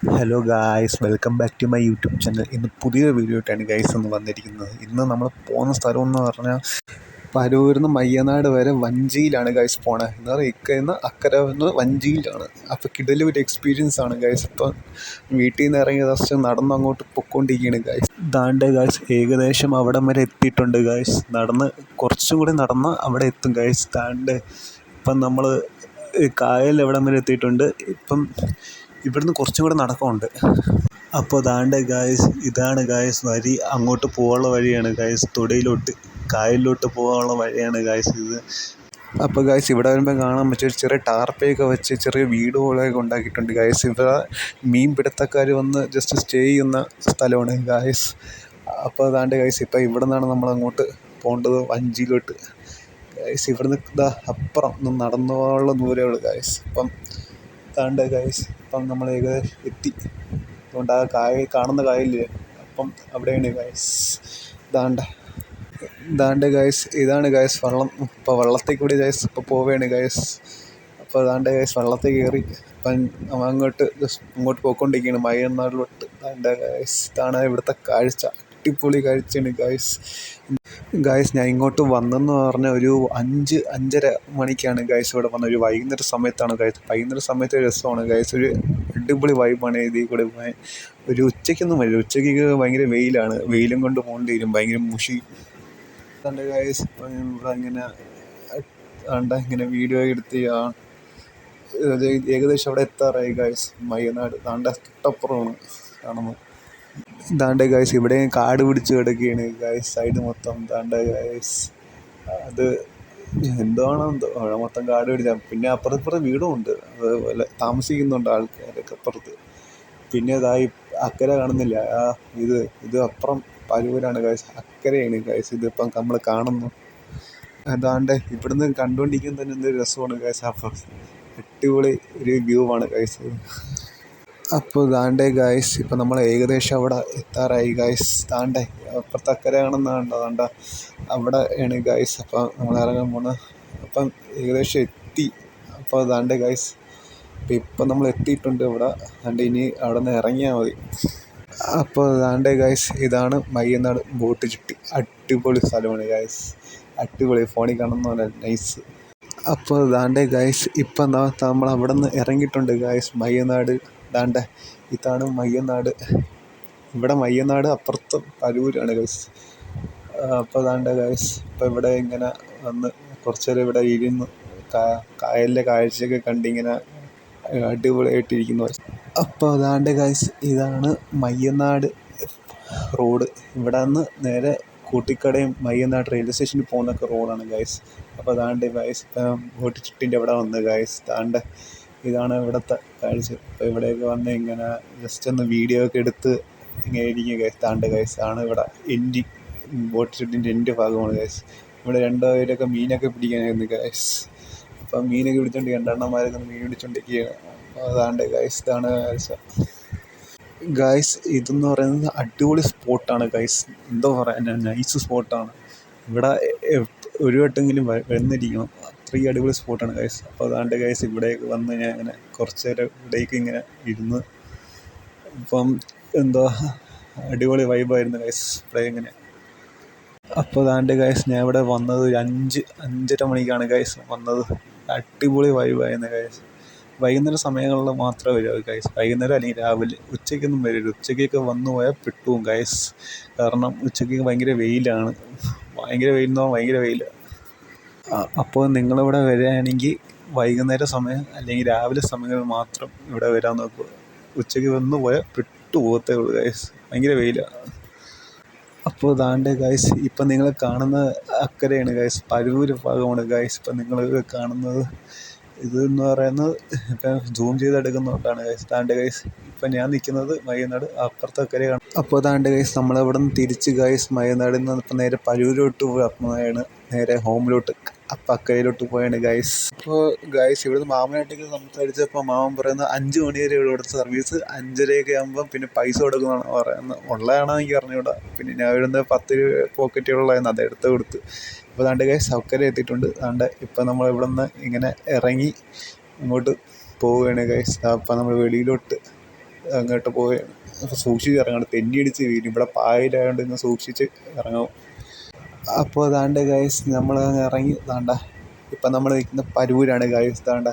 Hello guys, welcome back to my YouTube channel. ഇന്ന് പുതിയൊരു video ആയിട്ടാണ് ഗൈസ് ഒന്ന് വന്നിരിക്കുന്നത്. ഇന്ന് നമ്മൾ പോകുന്ന സ്ഥലം എന്ന് പറഞ്ഞാൽ പരൂരിൽ നിന്ന് മയ്യനാട് വരെ വഞ്ചിയിലാണ് ഗൈസ് പോണത്. എന്ന് പറഞ്ഞാൽ ഇക്കന്ന് അക്കരെ നിന്ന് വഞ്ചിയിലാണ്. അപ്പോൾ കിടലൊരു ഒരു എക്സ്പീരിയൻസ് ആണ് ഗൈസ്. ഇപ്പം വീട്ടിൽ നിന്ന് ഇറങ്ങി ജസ്റ്റ് നടന്ന് അങ്ങോട്ട് പൊയ്ക്കൊണ്ടിരിക്കുകയാണ് ഗൈസ്. ദാണ്ടെ ഗൈസ് ഏകദേശം അവിടം വരെ എത്തിയിട്ടുണ്ട് ഗൈസ്. കുറച്ചും കൂടി നടന്ന് അവിടെ എത്തും ഗൈസ്. ദാണ്ടെ ഇപ്പം നമ്മൾ കായൽ എവിടം വരെ എത്തിയിട്ടുണ്ട്. ഇപ്പം ഇവിടുന്ന് കുറച്ചും കൂടെ നടക്കമുണ്ട്. അപ്പോൾ ദാണ്ടെ ഗായ്സ്, ഇതാണ് ഗായ്സ് വഴി. അങ്ങോട്ട് പോകാനുള്ള വഴിയാണ് ഗായ്സ്. തൊടിയിലോട്ട് കായലിലോട്ട് പോകാനുള്ള വഴിയാണ് ഗായ്സ് ഇത്. അപ്പോൾ ഗായ്സ് ഇവിടെ വരുമ്പോൾ കാണാൻ പറ്റിയ ഒരു ചെറിയ ടാർപ്പയൊക്കെ വെച്ച് ചെറിയ വീട് പോലെയൊക്കെ ഉണ്ടാക്കിയിട്ടുണ്ട് ഗായ്സ്. ഇവിടെ മീൻ പിടുത്തക്കാർ വന്ന് ജസ്റ്റ് സ്റ്റേ ചെയ്യുന്ന സ്ഥലമാണ് ഗായ്സ്. അപ്പോൾ അതാണ്ട് ഗായ്സ് ഇപ്പം ഇവിടെ നിന്നാണ് നമ്മൾ അങ്ങോട്ട് പോകേണ്ടത്, വഞ്ചിയിലോട്ട് ഗായ്സ്. ഇവിടുന്ന് ഇതാ അപ്പുറം നടന്നു പോകാനുള്ള ദൂരമേ ഉള്ളൂ ഗായ്സ്. ഇപ്പം താണ്ട ഗായ്സ്, ഇപ്പം നമ്മൾ ഏകദേശം എത്തി. അതുകൊണ്ട് ആ കാണുന്ന കായലില്ലേ, അപ്പം അവിടെയാണ് ഗായ്സ്. ദാണ്ട ഗായ്സ്, ഇതാണ് ഗായ്സ് വെള്ളം. ഇപ്പോൾ വെള്ളത്തിൽ കൂടി ഗായ്സ് ഇപ്പോൾ പോവുകയാണ് ഗായ്സ്. അപ്പോൾ ദാണ്ട ഗായ്സ് വെള്ളത്തിൽ കയറി ഇപ്പം അങ്ങോട്ട് പോയിക്കൊണ്ടിരിക്കുകയാണ് മയ്യനാടിലോട്ട്. ദാണ്ട ഗായ്സ്, ഇതാണ് ഇവിടുത്തെ കാഴ്ച. അടിപൊളി കാഴ്ചയാണ് ഗായ്സ്. ഞാൻ ഇങ്ങോട്ട് വന്നെന്ന് പറഞ്ഞാൽ ഒരു 5-5:30 മണിക്കാണ് ഗായ്സ് ഇവിടെ വന്നത്. ഒരു വൈകുന്നേര സമയത്താണ് ഗായ്സ്. വൈകുന്നേര സമയത്ത് രസമാണ് ഗായ്സ്. ഒരു അടിപൊളി വൈബാണ് ഇതിൽ കൂടെ പോകാൻ. ഒരു ഉച്ചയ്ക്കൊന്നും വരില്ല. ഉച്ചയ്ക്ക് ഭയങ്കര വെയിലാണ്. വെയിലും കൊണ്ട് പോകേണ്ടി വരും. ഭയങ്കര മുഷി തൻ്റെ ഗായ്സ്. ഇവിടെ ഇങ്ങനെ വീഡിയോ എടുത്ത് ഏകദേശം അവിടെ എത്താറായി ഗായ്സ്. മയ്യനാട് തൊട്ടപ്പുറമാണ് കാണുന്നത്. ദാണ്ടെ ഗായ്സ് ഇവിടെ കാട് പിടിച്ച് കിടക്കുകയാണ് ഗായ്സ്. സൈഡ് മൊത്തം ദാണ്ടെ ഗായ്സ്. അത് എന്താണോ അവിടെ മൊത്തം കാട് പിടിച്ച. പിന്നെ അപ്പുറത്ത് വീടും ഉണ്ട്. അതുപോലെ താമസിക്കുന്നുണ്ട് ആൾക്കാരൊക്കെ അപ്പുറത്ത്. പിന്നെ ഇതായി അക്കരെ കാണുന്നില്ല. ഇത് അപ്പുറം പരൂരാണ് ഗായ്സ്. അക്കരെയാണ് ഗായ്സ്. ഇതിപ്പം നമ്മൾ കാണുന്നു. അതാണ്ട് ഇവിടുന്ന് കണ്ടുകൊണ്ടിരിക്കുന്നത് തന്നെ എന്തൊരു രസമാണ് ഗായ്സ്. അപ്പം അടിപൊളി ഒരു വ്യൂ ആണ് ഗായ്സ്. അപ്പോൾ ദാണ്ടെ ഗായ്സ് ഇപ്പം നമ്മൾ ഏകദേശം അവിടെ എത്താറായി ഗായ്സ്. ദാണ്ടെ അപ്പുറത്ത് അക്കരെ കാണുന്നതാണ്ട അവിടെ ആണ് ഗായ്സ്. അപ്പം നമ്മൾ ഇറങ്ങാൻ പോകുന്നത്. അപ്പം ഏകദേശം എത്തി. അപ്പോൾ ദാണ്ടെ ഗായ്സ് ഇപ്പം നമ്മൾ എത്തിയിട്ടുണ്ട് ഇവിടെ. ദാണ്ടെ ഇനി അവിടെ നിന്ന് ഇറങ്ങിയാൽ മതി. അപ്പോൾ ദാണ്ടെ ഗായ്സ് ഇതാണ് മയ്യനാട് ബോട്ട് ചുട്ടി. അടിപൊളി സ്ഥലമാണ് ഗായ്സ്. അടിപൊളി, ഫോണിൽ കാണുന്ന പോലെ നൈസ്. അപ്പോൾ ദാണ്ടെ ഗായ്സ് ഇപ്പം നമ്മൾ അവിടെ നിന്ന് ഇറങ്ങിയിട്ടുണ്ട് ഗായ്സ്. മയ്യനാട് ദാണ്ടെ ഇതാണ് മയ്യനാട്. ഇവിടെ മയ്യനാട്, അപ്പുറത്ത് പരൂരാണ് ഗൈസ്. അപ്പോൾ ദാണ്ടെ ഗൈസ് ഇപ്പോൾ ഇവിടെ ഇങ്ങനെ വന്ന് കുറച്ച് നേരം ഇവിടെ ഇരുന്ന് കായലിലെ കാഴ്ചയൊക്കെ കണ്ടിങ്ങനെ അടിപൊളിയായിട്ടിരിക്കുന്നു. അപ്പോൾ ദാണ്ടെ ഗൈസ് ഇതാണ് മയ്യനാട് റോഡ്. ഇവിടെ നിന്ന് നേരെ കൂട്ടിക്കടയും മയ്യനാട് റെയിൽവേ സ്റ്റേഷനിൽ പോകുന്നൊക്കെ റോഡാണ് ഗൈസ്. അപ്പോൾ ദാണ്ടെ ഗൈസ് ഇപ്പം ബോട്ട് ചുട്ടിൻ്റെ അവിടെ വന്ന് ഗൈസ്. ദാണ്ടെ ഇതാണ് ഇവിടുത്തെ കാഴ്ച. അപ്പോൾ ഇവിടെയൊക്കെ വന്ന് ഇങ്ങനെ ജസ്റ്റ് ഒന്ന് വീഡിയോ ഒക്കെ എടുത്ത് ഇങ്ങനെ ഇരിക്കുക ഗൈസ്. ദാണ്ടെ ഗൈസ് ആണ് ഇവിടെ ബോട്ട് ചുട്ടിൻ്റെ എൻ്റെ ഭാഗമാണ് ഗൈസ്. ഇവിടെ രണ്ടുപേരൊക്കെ മീനൊക്കെ പിടിക്കാനായിരുന്നു ഗൈസ്. അപ്പം മീനൊക്കെ പിടിച്ചോണ്ട് രണ്ടെണ്ണന്മാരൊക്കെ മീൻ പിടിച്ചോണ്ടിരിക്കുകയാണ്. അപ്പോൾ ദാണ്ടെ ഗൈസ് ഇതാണ് കാഴ്ച ഗൈസ്. ഇതെന്ന് പറയുന്നത് അടിപൊളി സ്പോട്ടാണ് ഗൈസ്. എന്താ പറയുക, നൈസ് സ്പോട്ടാണ്. ഇവിടെ ഒരു വട്ടമെങ്കിലും വന്നിരിക്കണം. അത്രയും അടിപൊളി സ്പോട്ടാണ് ഗൈസ്. അപ്പോൾ അതാണ്ട് ഗൈസ് ഇവിടേക്ക് വന്ന് ഞാൻ ഇങ്ങനെ കുറച്ച് നേരം ഇവിടേക്ക് ഇങ്ങനെ ഇരുന്ന് ഇപ്പം എന്തോ അടിപൊളി വൈബായിരുന്നു ഗൈസ് ഇവിടെ ഇങ്ങനെ. അപ്പോൾ അതാണ്ട് ഗൈസ് ഞാൻ ഇവിടെ വന്നത് ഒരു 5-5:30 മണിക്കാണ് ഗൈസ് വന്നത്. അടിപൊളി വൈബായിരുന്നു ഗൈസ്. വൈകുന്നേര സമയങ്ങളിൽ മാത്രമേ വരൂ ഗൈസ്. വൈകുന്നേരം അല്ലെങ്കിൽ രാവിലെ. ഉച്ചയ്ക്കൊന്നും വരരുത്. ഉച്ചയ്ക്കൊക്കെ വന്നു പോയാൽ പെട്ടുപോകും ഗൈസ്. കാരണം ഉച്ചയ്ക്ക് ഭയങ്കര വെയിലാണ്. ഭയങ്കര വെയിലാണ്. അപ്പോൾ നിങ്ങളിവിടെ വരികയാണെങ്കിൽ വൈകുന്നേര സമയം അല്ലെങ്കിൽ രാവിലെ സമയങ്ങളിൽ മാത്രം ഇവിടെ വരാൻ നോക്കുക. ഉച്ചയ്ക്ക് വന്നു പോയാൽ പോകത്തേ ഉള്ളൂ ഗൈസ്. ഭയങ്കര വെയിലാണ്. അപ്പോൾ ദാണ്ടെ ഗൈസ് ഇപ്പം നിങ്ങൾ കാണുന്ന അക്കരെയാണ് ഗൈസ്. പരൂർ ഭാഗമാണ് ഗൈസ് ഇപ്പം നിങ്ങൾ കാണുന്നത്. ഇതെന്ന് പറയുന്നത് ഇപ്പം സൂം ചെയ്തെടുക്കുന്നതുകൊണ്ടാണ് ഗൈസ്. ദാണ്ടെ ഗൈസ് ഇപ്പം ഞാൻ നിൽക്കുന്നത് മയ്യനാട് അപ്പുറത്തെ അക്കരെയാണ്. അപ്പോൾ ദാണ്ടെ ഗൈസ് നമ്മളവിടെ നിന്ന് തിരിച്ച് ഗൈസ് മയ്യനാടിൽ നിന്ന് ഇപ്പം നേരെ പരൂരോട്ട് പോയാണ്. നേരെ ഹോമിലോട്ട് അപ്പം അക്കരയിലോട്ട് പോയാണ് ഗൈസ്. അപ്പോൾ ഗൈസ് ഇവിടുന്ന് മാമനായിട്ടൊക്കെ സംസാരിച്ചപ്പോൾ മാമൻ പറയുന്നത് 5 മണി വരെ ഇവിടുത്തെ സർവീസ്. 5:30 ആകുമ്പം പിന്നെ പൈസ കൊടുക്കുന്നതാണ് പറയുന്നത്. ഉള്ളതാണോ എനിക്ക് അറിഞ്ഞൂടാ. പിന്നെ ഞാൻ ഇവിടുന്ന് 10 രൂപ പോക്കറ്റുള്ളതായിരുന്നു, അത് എടുത്ത് കൊടുത്ത്. അപ്പോൾ ദാണ്ടെ ഗൈസ് അക്കരെ എത്തിയിട്ടുണ്ട്. ദാണ്ടെ ഇപ്പം നമ്മൾ ഇവിടെ നിന്ന് ഇങ്ങനെ ഇറങ്ങി ഇങ്ങോട്ട് പോവുകയാണ് ഗൈസ്. അപ്പം നമ്മൾ വെളിയിലോട്ട് അങ്ങോട്ട് പോവുകയാണ്. അപ്പോൾ സൂക്ഷിച്ച് ഇറങ്ങണം, തെന്നിയടിച്ച് വീഴും. ഇവിടെ പായലായതുകൊണ്ട് ഇന്ന് സൂക്ഷിച്ച് ഇറങ്ങും. അപ്പോൾ അതാണ്ട് ഗൈസ് നമ്മൾ ഇറങ്ങി. താണ്ട ഇപ്പം നമ്മൾ നിൽക്കുന്ന പരൂരാണ് ഗൈസ്. താണ്ട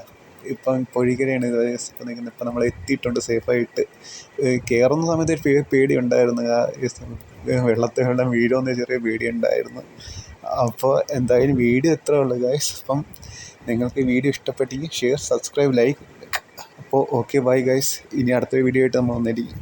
ഇപ്പം പൊഴിക്കരയാണ് ഗൈസ് ഇപ്പം നിൽക്കുന്നത്. ഇപ്പം നമ്മൾ എത്തിയിട്ടുണ്ട് സേഫായിട്ട്. കയറുന്ന സമയത്ത് ഒരു പേടി ഉണ്ടായിരുന്നു. വെള്ളം വീഴുമെന്ന് ചെറിയ പേടി ഉണ്ടായിരുന്നു. അപ്പോൾ എന്തായാലും വീഡിയോ എത്ര ഉള്ളു ഗൈസ്. അപ്പം നിങ്ങൾക്ക് ഈ വീഡിയോ ഇഷ്ടപ്പെട്ടെങ്കിൽ ഷെയർ, സബ്സ്ക്രൈബ്, ലൈക്ക്. അപ്പോൾ ഓക്കെ ബൈ ഗൈസ്. ഇനി അടുത്തൊരു വീഡിയോ ആയിട്ട് നമ്മൾ വന്നിരിക്കും.